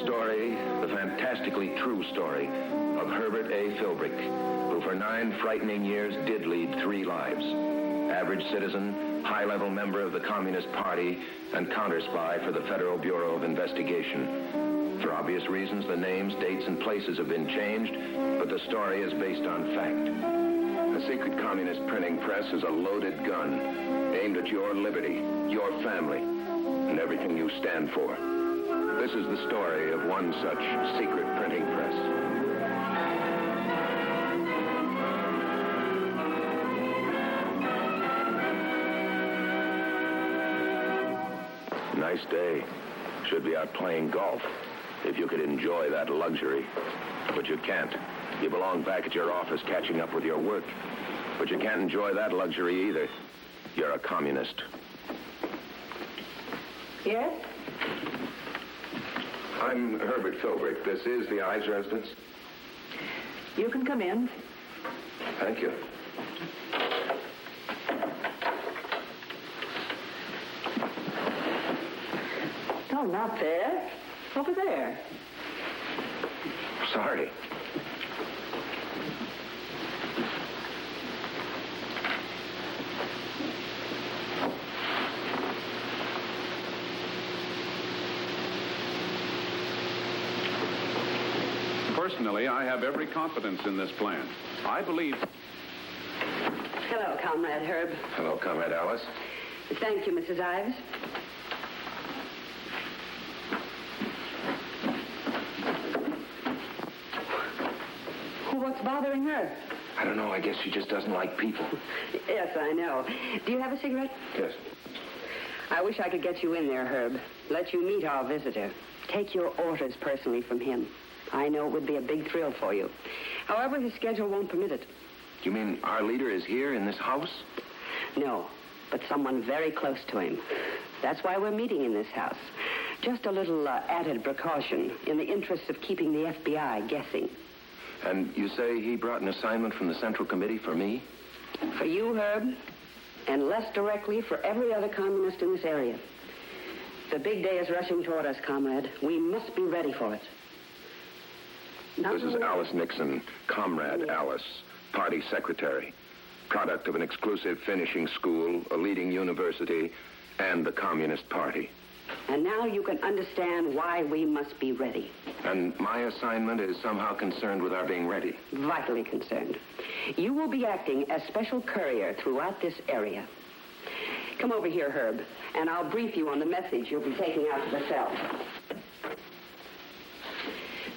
story, the fantastically true story of Herbert A. Philbrick, who for 9 frightening years did lead 3 lives. Average citizen, high-level member of the Communist Party, and counter-spy for the Federal Bureau of Investigation. For obvious reasons, the names, dates, and places have been changed, but the story is based on fact. The secret communist printing press is a loaded gun aimed at your liberty, your family, and everything you stand for. This is the story of one such secret printing press. Nice day. Should be out playing golf, if you could enjoy that luxury. But you can't. You belong back at your office catching up with your work. But you can't enjoy that luxury either. You're a communist. Yes? I'm Herbert Philbrick. This is the Ives residence. You can come in. Thank you. No, not there. Over there. Sorry. Personally, I have every confidence in this plan. I believe... Hello, Comrade Herb. Hello, Comrade Alice. Thank you, Mrs. Ives. What's bothering her? I don't know. I guess she just doesn't like people. Yes, I know. Do you have a cigarette? Yes. I wish I could get you in there, Herb. Let you meet our visitor. Take your orders personally from him. I know it would be a big thrill for you. However, his schedule won't permit it. You mean our leader is here in this house? No, but someone very close to him. That's why we're meeting in this house. Just a little added precaution in the interest of keeping the FBI guessing. And you say he brought an assignment from the Central Committee for me? For you, Herb, and less directly for every other communist in this area. The big day is rushing toward us, comrade. We must be ready for it. This is Alice Nixon, Comrade Alice, party secretary, product of an exclusive finishing school, a leading university, and the Communist Party. And now you can understand why we must be ready. And my assignment is somehow concerned with our being ready. Vitally concerned. You will be acting as special courier throughout this area. Come over here, Herb, and I'll brief you on the message you'll be taking out to the cell.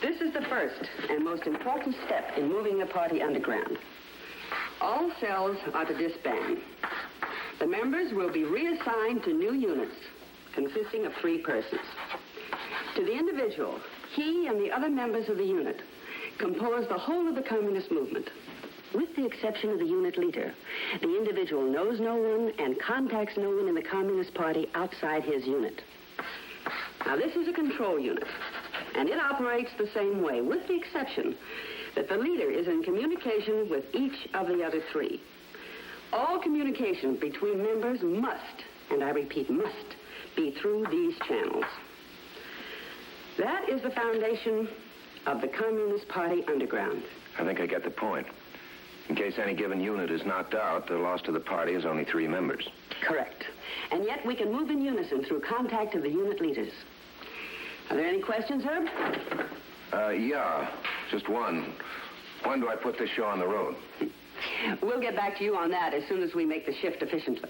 This is the first and most important step in moving the party underground. All cells are to disband. The members will be reassigned to new units consisting of 3 persons. To the individual, he and the other members of the unit compose the whole of the communist movement. With the exception of the unit leader, the individual knows no one and contacts no one in the Communist Party outside his unit. Now, this is a control unit, and it operates the same way, with the exception that the leader is in communication with each of the other 3. All communication between members must, and I repeat, must, be through these channels. That is the foundation of the Communist Party underground. I think I get the point. In case any given unit is knocked out, the loss to the party is only 3 members. Correct. And yet we can move in unison through contact of the unit leaders. Are there any questions, Herb? Yeah, just one. When do I put this show on the road? We'll get back to you on that as soon as we make the shift efficiently.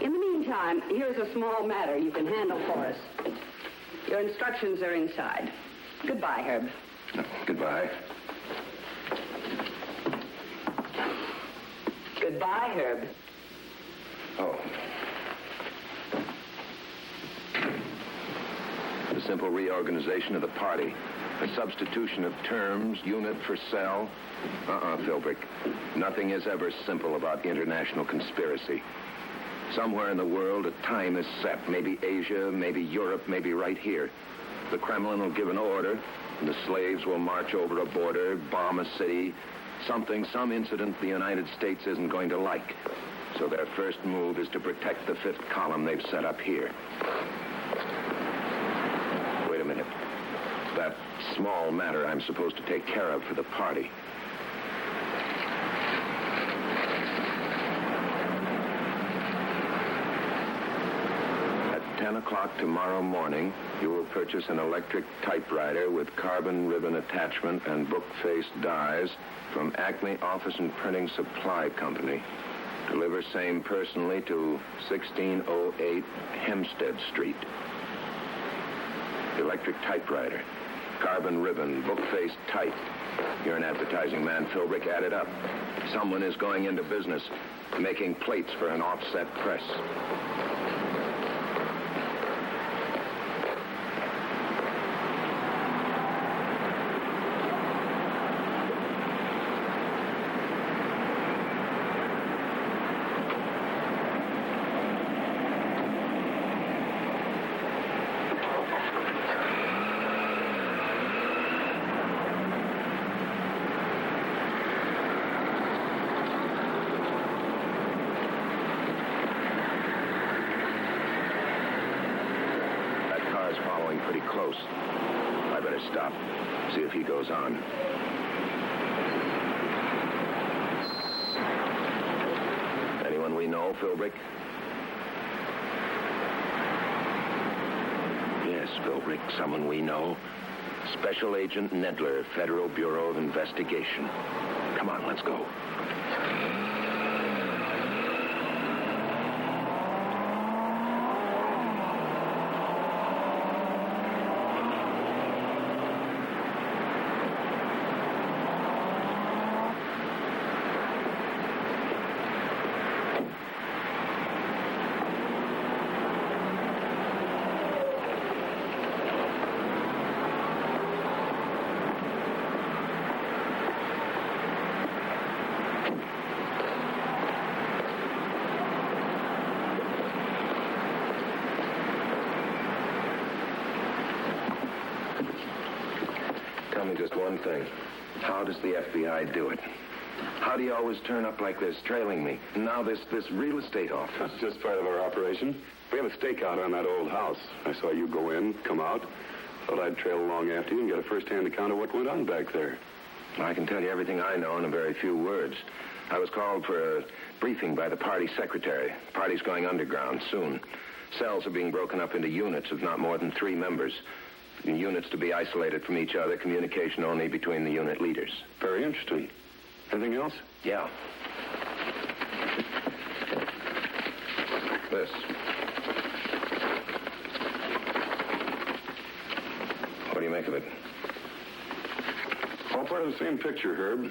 In the meantime, here's a small matter you can handle for us. Your instructions are inside. Goodbye, Herb. Goodbye. Goodbye, Herb. Oh. The simple reorganization of the party. A substitution of terms, unit for cell. Philbrick. Nothing is ever simple about international conspiracy. Somewhere in the world, a time is set. Maybe Asia, maybe Europe, maybe right here. The Kremlin will give an order, and the slaves will march over a border, bomb a city. Some incident the United States isn't going to like. So their first move is to protect the 5th column they've set up here. Wait a minute. That small matter I'm supposed to take care of for the party. At 10 o'clock tomorrow morning, you will purchase an electric typewriter with carbon ribbon attachment and book-face dies from Acme Office and Printing Supply Company. Deliver same personally to 1608 Hempstead Street. Electric typewriter, carbon ribbon, book-face type. You're an advertising man, Philbrick. Add it up. Someone is going into business, making plates for an offset press. Pretty close. I better stop, see if he goes on. Anyone we know, Philbrick? Yes, Philbrick, someone we know. Special Agent Nedler, Federal Bureau of Investigation. Come on, let's go. Tell me just one thing. How does the FBI do it? How do you always turn up like this, trailing me? And now this real estate office. That's just part of our operation. We have a stakeout on that old house. I saw you go in, come out. Thought I'd trail along after you and get a first-hand account of what went on back there. I can tell you everything I know in a very few words. I was called for a briefing by the party secretary. Party's going underground soon. Cells are being broken up into units of not more than 3 members. Units to be isolated from each other, communication only between the unit leaders. Very interesting. Anything else? Yeah. This. What do you make of it? All part of the same picture, Herb.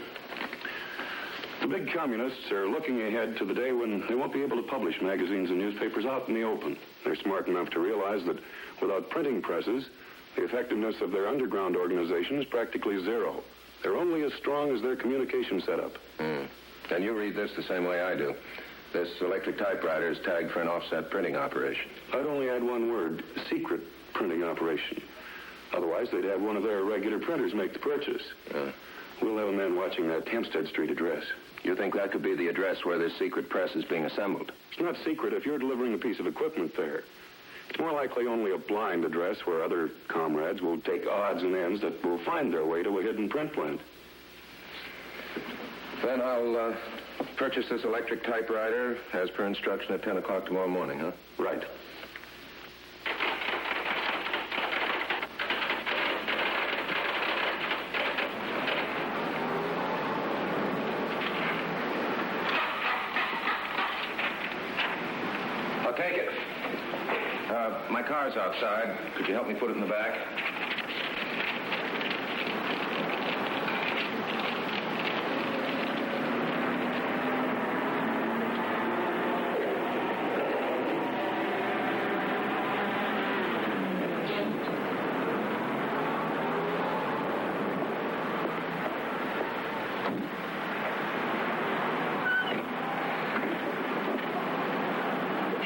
The big communists are looking ahead to the day when they won't be able to publish magazines and newspapers out in the open. They're smart enough to realize that without printing presses, the effectiveness of their underground organization is practically zero. They're only as strong as their communication setup. And you read this the same way I do. This electric typewriter is tagged for an offset printing operation. I'd only add one word, secret printing operation. Otherwise, they'd have one of their regular printers make the purchase. We'll have a man watching that Hempstead Street address. You think that could be the address where this secret press is being assembled? It's not secret if you're delivering a piece of equipment there. It's more likely only a blind address where other comrades will take odds and ends that will find their way to a hidden print plant. Then I'll purchase this electric typewriter as per instruction at 10 o'clock tomorrow morning, huh? Right. I'll take it. My car's outside. Could you help me put it in the back?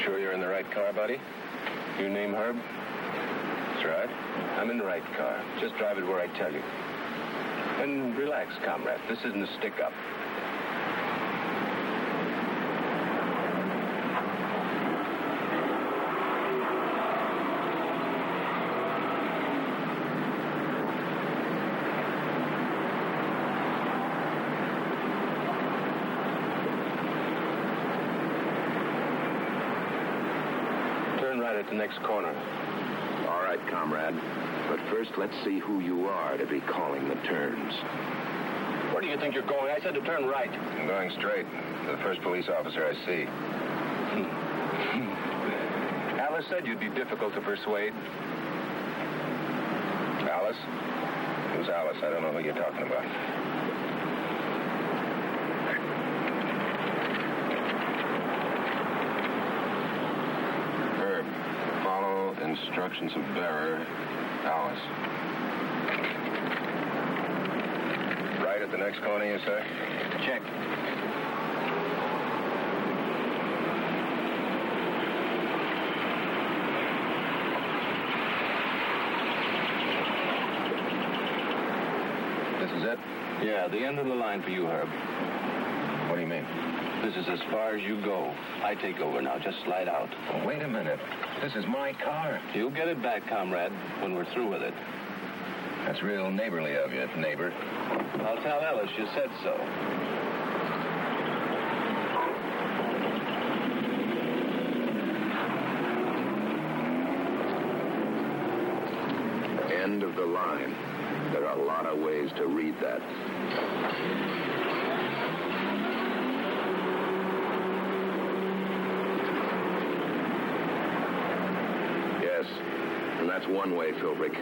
Sure you're in the right car, buddy? Your name, Herb? That's right. I'm in the right car. Just drive it where I tell you. And relax, comrade. This isn't a stick-up. at the next corner. All right, comrade. But first, let's see who you are to be calling the turns. Where do you think you're going? I said to turn right. I'm going straight to the first police officer I see. Alice said you'd be difficult to persuade. Alice? Who's Alice? I don't know who you're talking about. Herb, follow instructions of bearer, Alice. Right at the next corner, you say? Check. This is it? Yeah, the end of the line for you, Herb. What do you mean? This is as far as you go. I take over now. Just slide out. Oh, wait a minute. This is my car. You'll get it back, comrade, when we're through with it. That's real neighborly of you, neighbor. I'll tell Alice you said so. End of the line. There are a lot of ways to read that. Yes, and that's one way, Philbrick.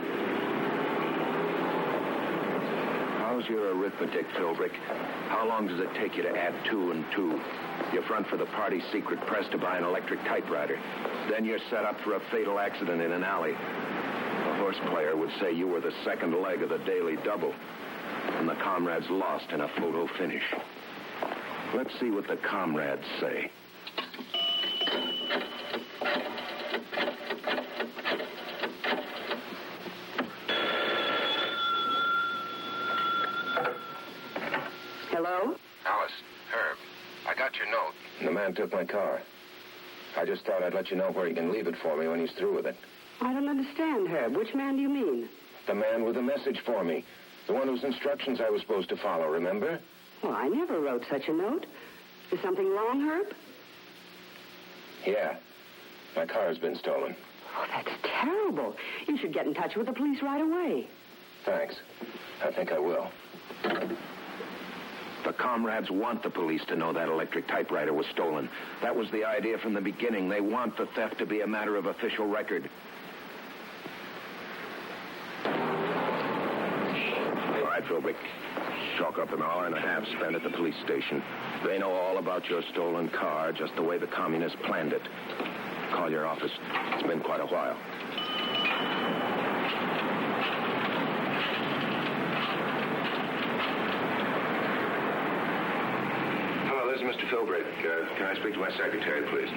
How's your arithmetic, Philbrick? How long does it take you to add 2 and 2? You front for the party's secret press to buy an electric typewriter. Then you're set up for a fatal accident in an alley. A horse player would say you were the second leg of the daily double. And the comrades lost in a photo finish. Let's see what the comrades say. Hello? Alice, Herb, I got your note. The man took my car. I just thought I'd let you know where he can leave it for me when he's through with it. I don't understand, Herb. Which man do you mean? The man with the message for me. The one whose instructions I was supposed to follow, remember? Well, I never wrote such a note. Is something wrong, Herb? Yeah. My car's been stolen. Oh, that's terrible. You should get in touch with the police right away. Thanks. I think I will. The comrades want the police to know that electric typewriter was stolen. That was the idea from the beginning. They want the theft to be a matter of official record. All right, Philbrick. Chalk up an hour and a half spent at the police station. They know all about your stolen car, just the way the communists planned it. Call your office. It's been quite a while. Hello, this is Mr. Philbrick. Can I speak to my secretary, please?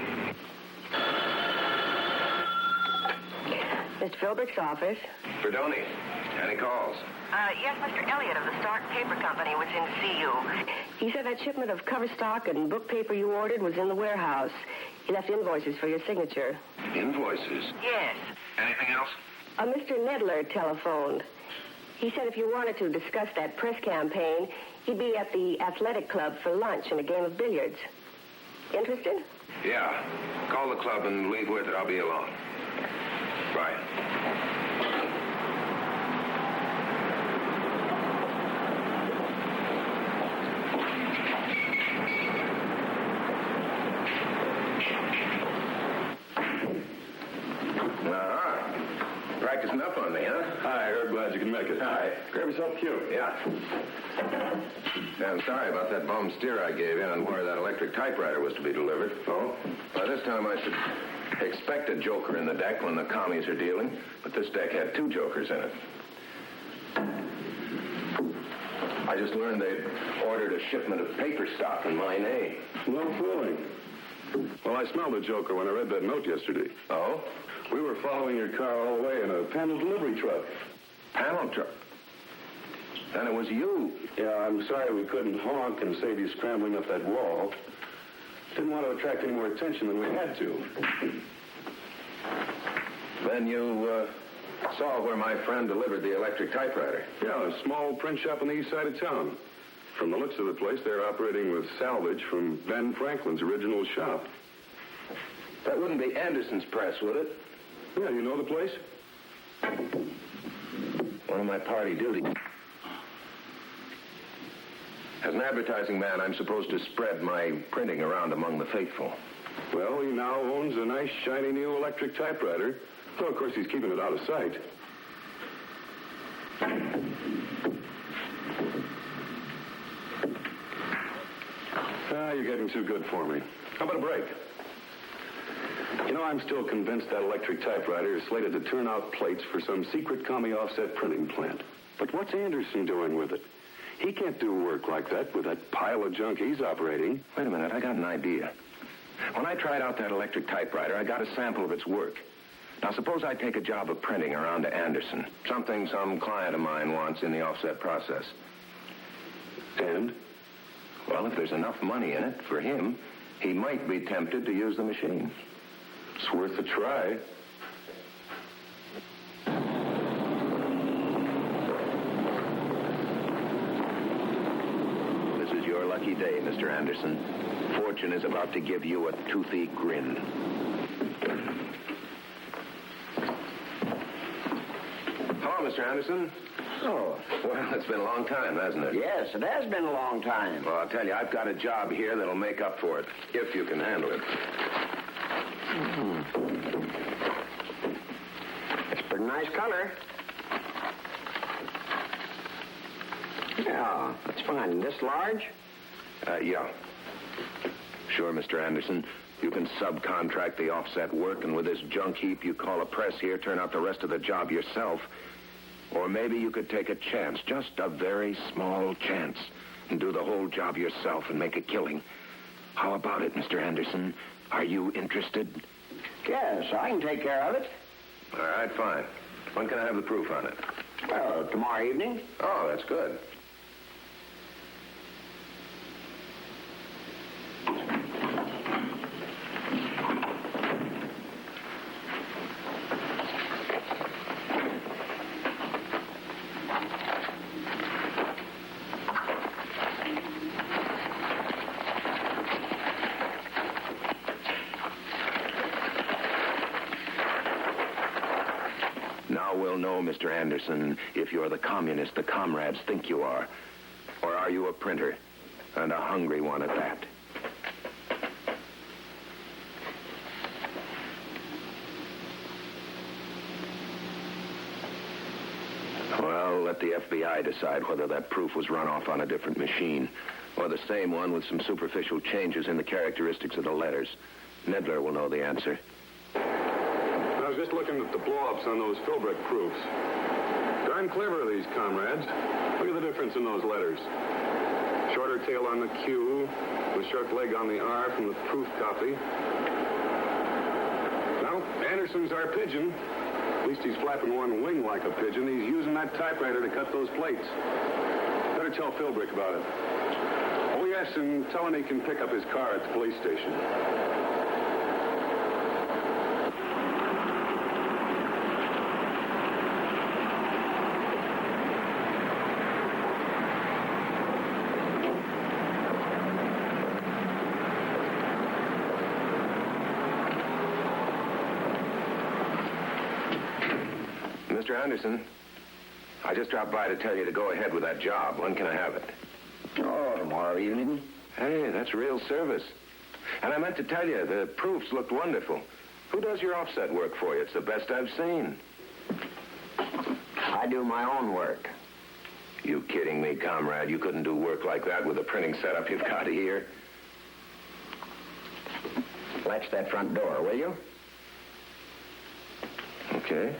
Mr. Philbrick's office. Verdoni. Any calls? Yes, Mr. Elliott of the Stark Paper Company was in to see you. He said that shipment of cover stock and book paper you ordered was in the warehouse. He left invoices for your signature. Invoices? Yes. Anything else? Mr. Nedler telephoned. He said if you wanted to discuss that press campaign, he'd be at the athletic club for lunch and a game of billiards. Interested? Yeah. Call the club and leave with it. I'll be along. Bye. Practicing up on me, huh? Hi, Herb. Glad you can make it. Hi. Grab yourself cute. Yeah. I'm sorry about that bum steer I gave you on where that electric typewriter was to be delivered. Oh? By this time I should expect a joker in the deck when the commies are dealing, but this deck had 2 jokers in it. I just learned they'd ordered a shipment of paper stock in my name. No fooling. Well, I smelled a joker when I read that note yesterday. Oh? We were following your car all the way in a panel delivery truck. Panel truck? Then it was you. Yeah, I'm sorry we couldn't honk and save you scrambling up that wall. Didn't want to attract any more attention than we had to. Then you saw where my friend delivered the electric typewriter. Yeah, a small print shop on the east side of town. From the looks of the place, they're operating with salvage from Ben Franklin's original shop. That wouldn't be Anderson's press, would it? Yeah, you know the place? One of my party duties. As an advertising man, I'm supposed to spread my printing around among the faithful. Well, he now owns a nice, shiny new electric typewriter. Well, of course, he's keeping it out of sight. You're getting too good for me. How about a break? You know, I'm still convinced that electric typewriter is slated to turn out plates for some secret commie offset printing plant. But what's Anderson doing with it? He can't do work like that with that pile of junk he's operating. Wait a minute, I got an idea. When I tried out that electric typewriter, I got a sample of its work. Now, suppose I take a job of printing around to Anderson. Something some client of mine wants in the offset process. And? Well, if there's enough money in it for him, he might be tempted to use the machine. It's worth a try. This is your lucky day, Mr. Anderson. Fortune is about to give you a toothy grin. Hello, Mr. Anderson. Oh. Well, it's been a long time, hasn't it? Yes, it has been a long time. Well, I'll tell you, I've got a job here that'll make up for it, if you can handle it. It's a pretty nice color. Yeah, that's fine. This large? Yeah. Sure, Mr. Anderson. You can subcontract the offset work, and with this junk heap you call a press here, turn out the rest of the job yourself. Or maybe you could take a chance, just a very small chance, and do the whole job yourself and make a killing. How about it, Mr. Anderson? Are you interested? Yes, I can take care of it. All right, fine. When can I have the proof on it? Well, tomorrow evening. Oh, that's good. Now we'll know, Mr. Anderson, if you're the communist the comrades think you are. Or are you a printer, and a hungry one at that? Well, let the FBI decide whether that proof was run off on a different machine, or the same one with some superficial changes in the characteristics of the letters. Nedler will know the answer. I was just looking at the blow-ups on those Philbrick proofs. Darn clever, these comrades. Look at the difference in those letters. Shorter tail on the Q, with short leg on the R from the proof copy. Now, Anderson's our pigeon. At least he's flapping one wing like a pigeon. He's using that typewriter to cut those plates. Better tell Philbrick about it. Oh, yes, and tell him he can pick up his car at the police station. Mr. Anderson, I just dropped by to tell you to go ahead with that job. When can I have it? Oh, tomorrow evening. Hey, that's real service. And I meant to tell you, the proofs looked wonderful. Who does your offset work for you? It's the best I've seen. I do my own work. You kidding me, comrade? You couldn't do work like that with the printing setup you've got here? Latch that front door, will you? Okay.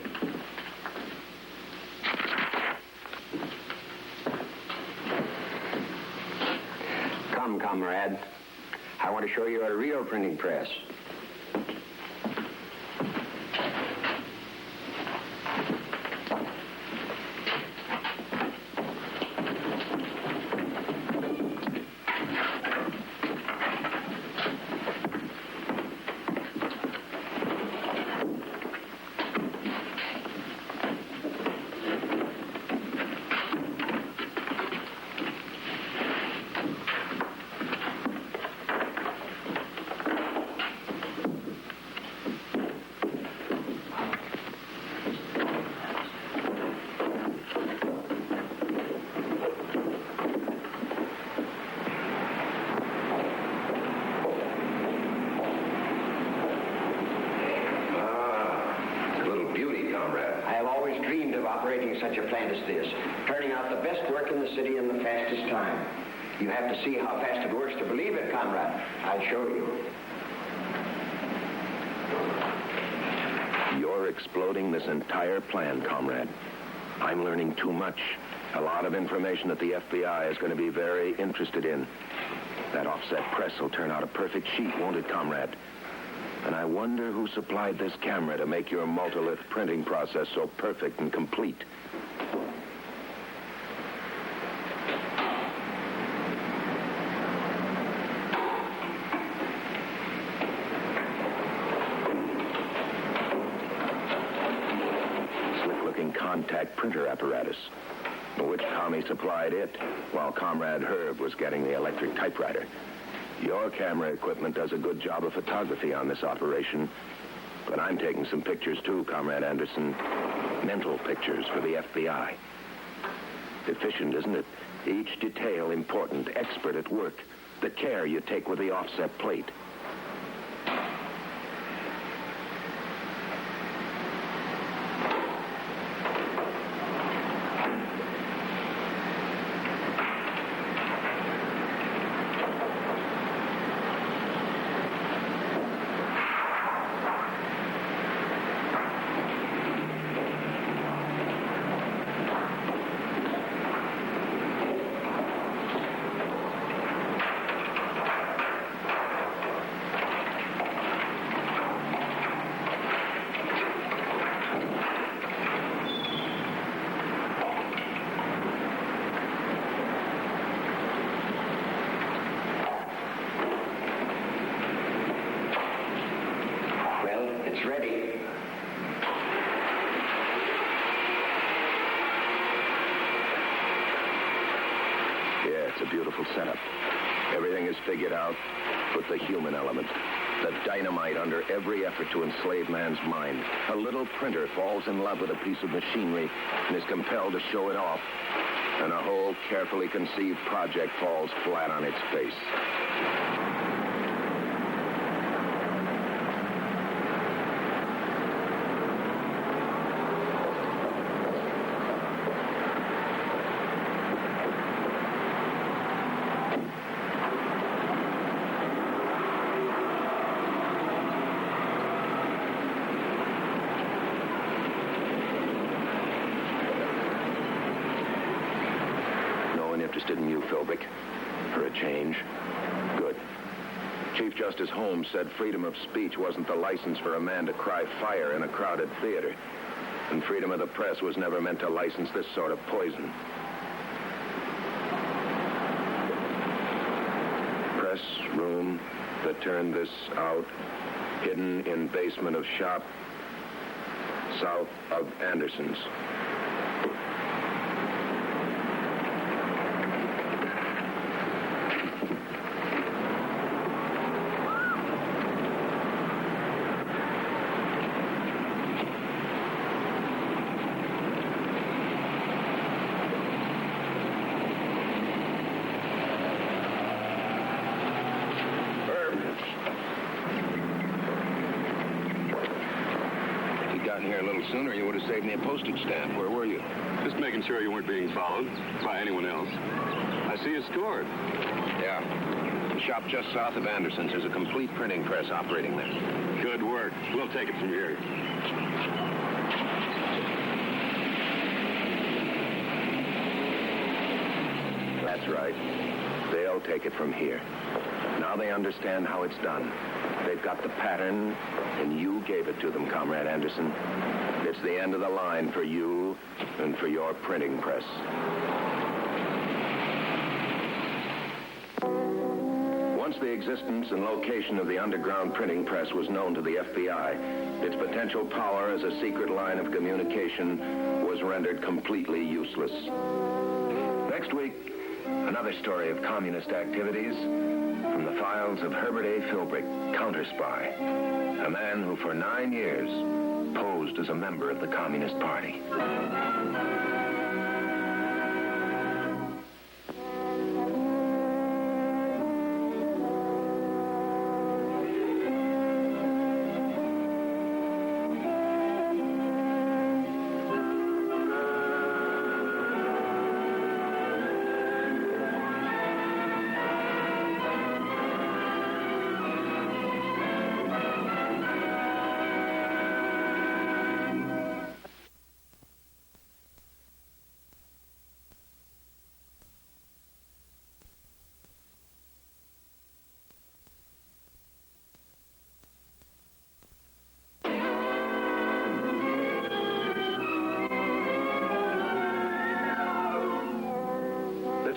Come, comrade. I want to show you a real printing press. plant is this, turning out the best work in the city in the fastest time. You have to see how fast it works to believe it, Conrad. I'll show you. You're exploding this entire plan, comrade. I'm learning too much. A lot of information that the FBI is going to be very interested in. That offset press will turn out a perfect sheet, won't it, comrade? And I wonder who supplied this camera to make your multilith printing process so perfect and complete. Slick-looking contact printer apparatus. Which commie supplied it, while Comrade Herb was getting the electric typewriter. Your camera equipment does a good job of photography on this operation, but I'm taking some pictures too, Comrade Anderson. Mental pictures for the FBI. Efficient, isn't it? Each detail important, expert at work. The care you take with the offset plate. It's ready. Yeah, it's a beautiful setup. Everything is figured out with the human element. The dynamite under every effort to enslave man's mind. A little printer falls in love with a piece of machinery and is compelled to show it off. And a whole carefully conceived project falls flat on its face. Interested in you, Philbrick, for a change. Good. Chief Justice Holmes said freedom of speech wasn't the license for a man to cry fire in a crowded theater. And freedom of the press was never meant to license this sort of poison. Press room that turned this out, hidden in basement of shop south of Anderson's. Here a little sooner, you would have saved me a postage stamp. Where were you? Just making sure you weren't being followed by anyone else. I see you scored. Yeah. The shop just south of Anderson's. There's a complete printing press operating there. Good work. We'll take it from here. That's right. They'll take it from here. Now they understand how it's done. They've got the pattern, and you gave it to them, Comrade Anderson. It's the end of the line for you and for your printing press. Once the existence and location of the underground printing press was known to the FBI, its potential power as a secret line of communication was rendered completely useless. Next week, another story of communist activities from the files of Herbert A. Philbrick, counter-spy, a man who for 9 years posed as a member of the Communist Party.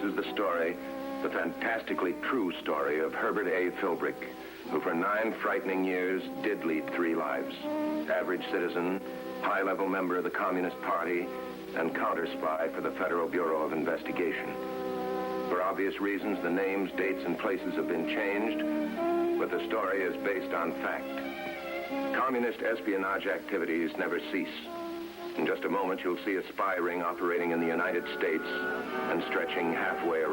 is the story, the fantastically true story of Herbert A. Philbrick, who for 9 frightening years did lead 3 lives. Average citizen, high-level member of the Communist Party, and counter-spy for the Federal Bureau of Investigation. For obvious reasons, the names, dates, and places have been changed, but the story is based on fact. Communist espionage activities never cease. In just a moment, you'll see a spy ring operating in the United States and stretching halfway around